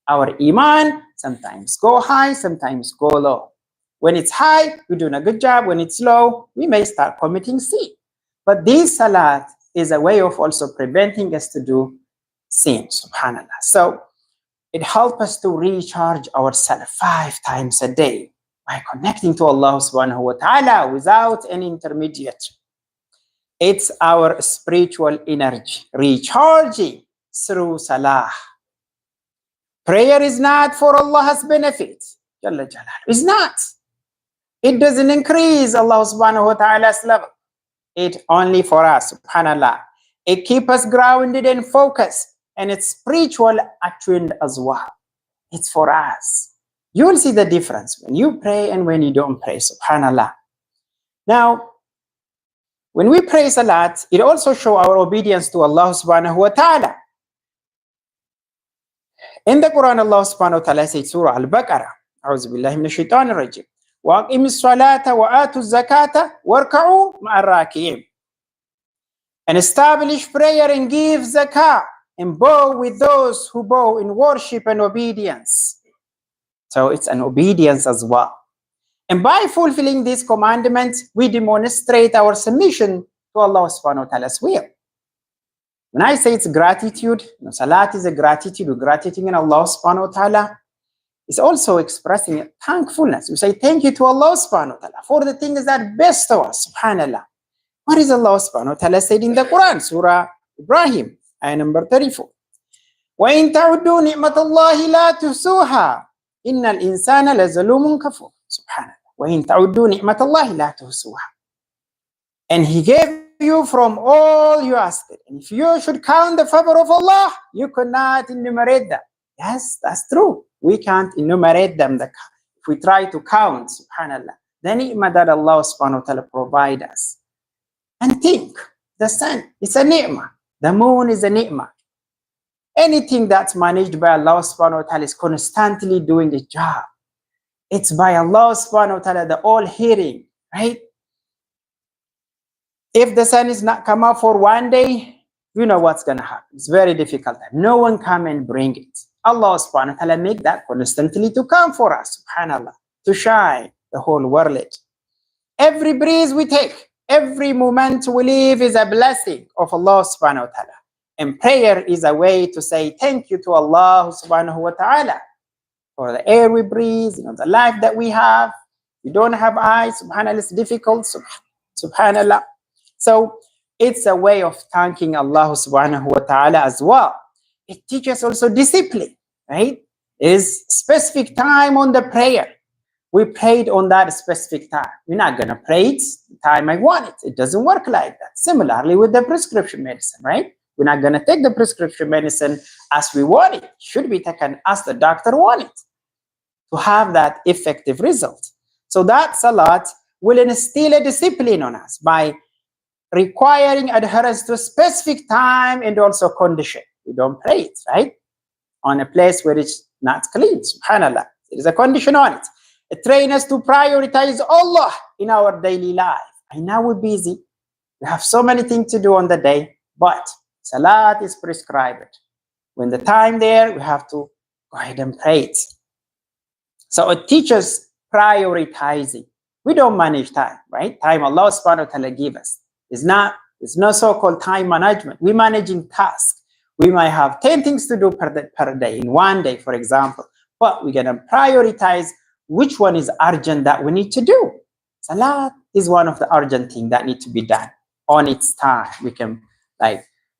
Our Iman sometimes go high, sometimes go low. When it's high, we're doing a good job. When it's low, we may start committing sin. But this salat is a way of also preventing us to do sin, subhanAllah. So it helps us to recharge ourselves 5 times a day by connecting to Allah subhanahu wa ta'ala without any intermediary. It's our spiritual energy recharging through salah. Prayer is not for Allah's benefit. It's not. It doesn't increase Allah subhanahu wa ta'ala's level. It's only for us, subhanAllah. It keeps us grounded and focused, and it's spiritual attuned as well. It's for us. You will see the difference when you pray and when you don't pray, subhanAllah. Now, when we pray salat, it also shows our obedience to Allah subhanahu wa ta'ala. In the Quran, Allah subhanahu wa ta'ala says, Surah Al-Baqarah, A'udhu billahi minash shaitanir rajim. وَأَقِمِ الصَّلَاةَ وَآتُوا الزَّكَاةَ وَارْكَعُوا مَعَ الرَّاكِعِينَ. And establish prayer and give zakah and bow with those who bow in worship and obedience. So it's an obedience as well. And by fulfilling these commandments, we demonstrate our submission to Allah subhanahu wa ta'ala's will. When I say it's gratitude, salat is a gratitude, we're gratitude in Allah subhanahu wa ta'ala. It's also expressing thankfulness. We say thank you to Allah subhanahu wa ta'ala for the things that best to us, subhanallah. What is Allah subhanahu wa ta'ala said in the Quran? Surah Ibrahim, ayah number 34. وَإِن تَعُدُّوا نِعْمَةَ اللَّهِ لَا تُحْصُوهَا إِنَّ الْإِنسَانَ لَظَلُومٌ كَفُورٌ. Subhanallah. وَإِن تَعُدُّوا نِعْمَةَ اللَّهِ لَا تُحْصُوهَا. And He gave you from all you asked. And if you should count the favor of Allah, you could not enumerate them. Yes, that's true. We can't enumerate them. If we try to count, subhanallah, the ni'mah that Allah subhanahu wa ta'ala provide us. And think, the sun, it's a ni'mah. The moon is a ni'mah. Anything that's managed by Allah subhanahu wa ta'ala is constantly doing its job. It's by Allah subhanahu wa ta'ala, the all-hearing, right? If the sun is not come up for one day, you know what's going to happen. It's very difficult. No one come and bring it. Allah subhanahu wa ta'ala make that constantly to come for us, subhanallah, to shine the whole world. Every breeze we take, every moment we live is a blessing of Allah subhanahu wa ta'ala. And prayer is a way to say thank you to Allah subhanahu wa ta'ala for the air we breathe, the life that we have. We don't have eyes, subhanallah, it's difficult, subhanallah. So it's a way of thanking Allah subhanahu wa ta'ala as well. It teaches also discipline, right? Is specific time on the prayer. We prayed on that specific time. We're not going to pray it the time I want it. It doesn't work like that. Similarly with the prescription medicine, right? We're not going to take the prescription medicine as we want it. It should be taken as the doctor wants it to have that effective result. So that salat will instill a discipline on us by requiring adherence to a specific time and also condition. We don't pray it, right? On a place where it's not clean, subhanallah. There is a condition on it. It trains us to prioritize Allah in our daily life. I know we're busy. We have so many things to do on the day, but salat is prescribed. When the time there, we have to go ahead and pray it. So it teaches prioritizing. We don't manage time, right? Time Allah subhanahu wa ta'ala give us. It's no so-called time management. We're managing tasks. We might have 10 things to do per day, in one day, for example. But we're going to prioritize which one is urgent that we need to do. Salat is one of the urgent things that need to be done on its time. We can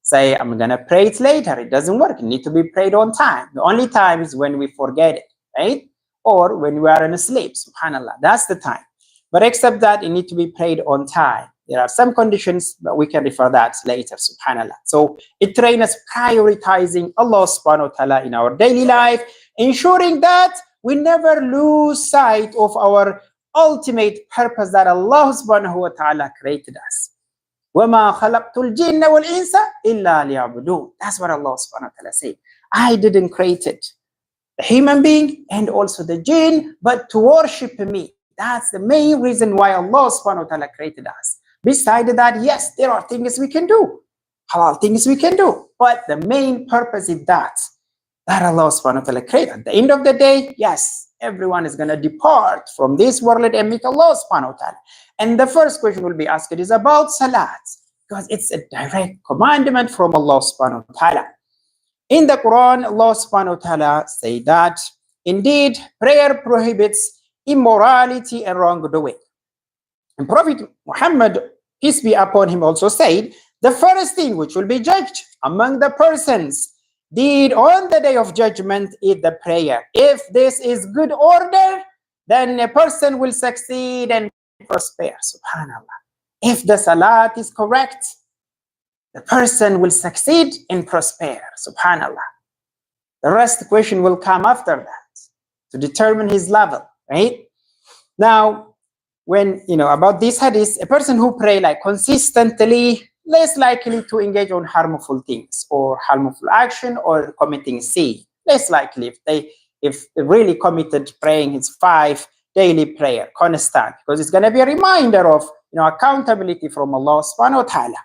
say, I'm going to pray it later. It doesn't work. It needs to be prayed on time. The only time is when we forget it, right? Or when we are in a sleep, subhanallah. That's the time. But except that, it needs to be prayed on time. There are some conditions, but we can refer that later, subhanallah. So it trains us prioritizing Allah subhanahu wa ta'ala in our daily life, ensuring that we never lose sight of our ultimate purpose that Allah subhanahu wa ta'ala created us. وَمَا خَلَقْتُ الْجِنَّ وَالْإِنسَ إِلَّا لِيَعْبُدُونَ. That's what Allah subhanahu wa ta'ala said. I didn't create it, the human being and also the jinn, but to worship me. That's the main reason why Allah subhanahu wa ta'ala created us. Besides that, yes, there are things we can do, halal things we can do, but the main purpose is that that Allah subhanahu wa ta'ala created. At the end of the day, yes, everyone is going to depart from this world and meet Allah subhanahu wa ta'ala. And the first question will be asked is about salat, because it's a direct commandment from Allah subhanahu wa ta'ala. In the Quran, Allah subhanahu wa ta'ala say that indeed prayer prohibits immorality and wrongdoing. And Prophet Muhammad, peace be upon him, also said, the first thing which will be judged among the persons did on the day of judgment is the prayer. If this is good order, then a person will succeed and prosper. Subhanallah. If the salat is correct, the person will succeed and prosper. Subhanallah. The rest question will come after that to determine his level, right? Now, when about this hadith, a person who pray like consistently, less likely to engage on harmful things or harmful action or committing sin. Less likely if they really committed praying his 5 daily prayer constant, because it's going to be a reminder of accountability from Allah subhanahu wa ta'ala.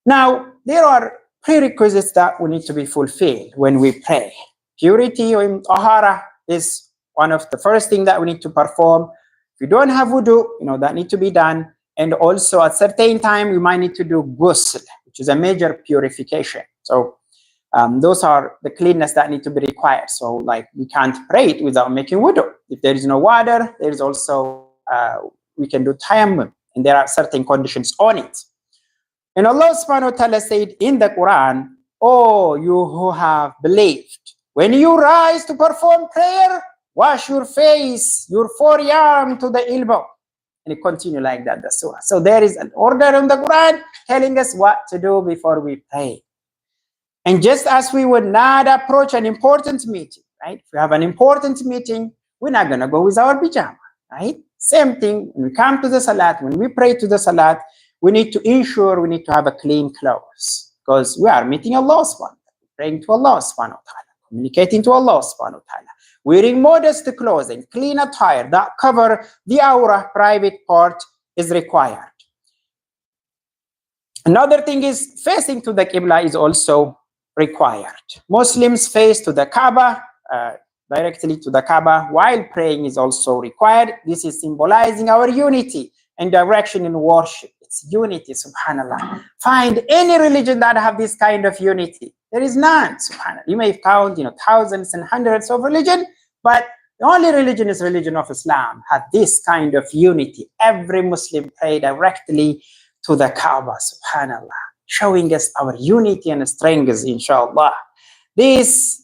Now, there are prerequisites that we need to be fulfilled when we pray. Purity or tahara is one of the first things that we need to perform. If you don't have wudu, that need to be done. And also at certain time, we might need to do ghusl, which is a major purification. So those are the cleanness that need to be required. So like we can't pray it without making wudu. If there is no water, there is also, we can do tayammum. And there are certain conditions on it. And Allah subhanahu wa ta'ala said in the Quran, oh, you who have believed, when you rise to perform prayer, wash your face, your forearm to the elbow. And it continues like that, the surah. So there is an order in the Quran telling us what to do before we pray. And just as we would not approach an important meeting, right? If we have an important meeting, we're not going to go with our pajama, right? Same thing, when we come to the salat, when we pray to the salat, we need to ensure we need to have a clean clothes, because we are meeting Allah subhanahu wa ta'ala, praying to Allah subhanahu wa ta'ala, communicating to Allah subhanahu wa ta'ala. Wearing modest clothing, clean attire that cover the aura, private part, is required. Another thing is facing to the Qibla is also required. Muslims face to the Kaaba, directly to the Kaaba while praying is also required. This is symbolizing our unity and direction in worship. It's unity, subhanallah. Find any religion that have this kind of unity. There is none, subhanAllah. You may count, thousands and hundreds of religion, but the only religion is religion of Islam, had this kind of unity. Every Muslim pray directly to the Kaaba, subhanallah, showing us our unity and strength, inshallah. This,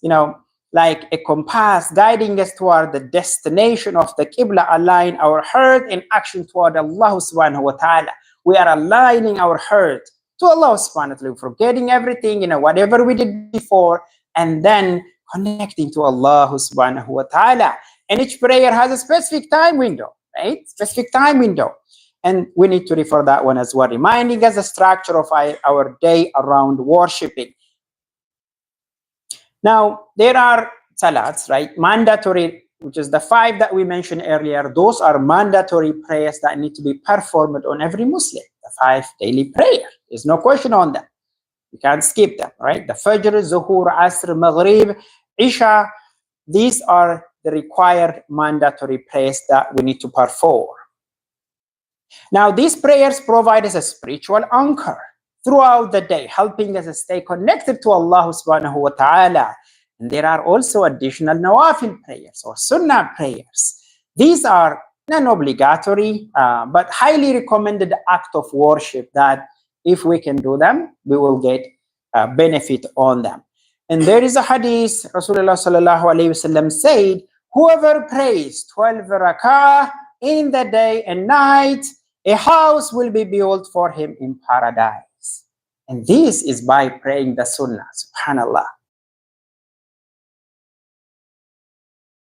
like a compass guiding us toward the destination of the Qibla, align our heart and action toward Allah subhanahu wa ta'ala. We are aligning our heart to Allah subhanahu wa ta'ala, forgetting everything, whatever we did before, and then connecting to Allah subhanahu wa ta'ala. And each prayer has a specific time window, right? Specific time window. And we need to refer that one as well, reminding us the structure of our day around worshiping. Now, there are salats, right? Mandatory, which is the 5 that we mentioned earlier. Those are mandatory prayers that need to be performed on every Muslim. The 5 daily prayer. There's no question on that. You can't skip them, right? The Fajr, Zuhur, Asr, Maghrib, Isha. These are the required mandatory prayers that we need to perform. Now, these prayers provide us a spiritual anchor throughout the day, helping us stay connected to Allah subhanahu wa ta'ala. And there are also additional nawafil prayers or sunnah prayers. These are non-obligatory, but highly recommended act of worship that if we can do them, we will get benefit on them. And there is a hadith, Rasulullah sallallahu alayhi wasallam said, whoever prays 12 rak'ah in the day and night, a house will be built for him in paradise. And this is by praying the sunnah, subhanallah.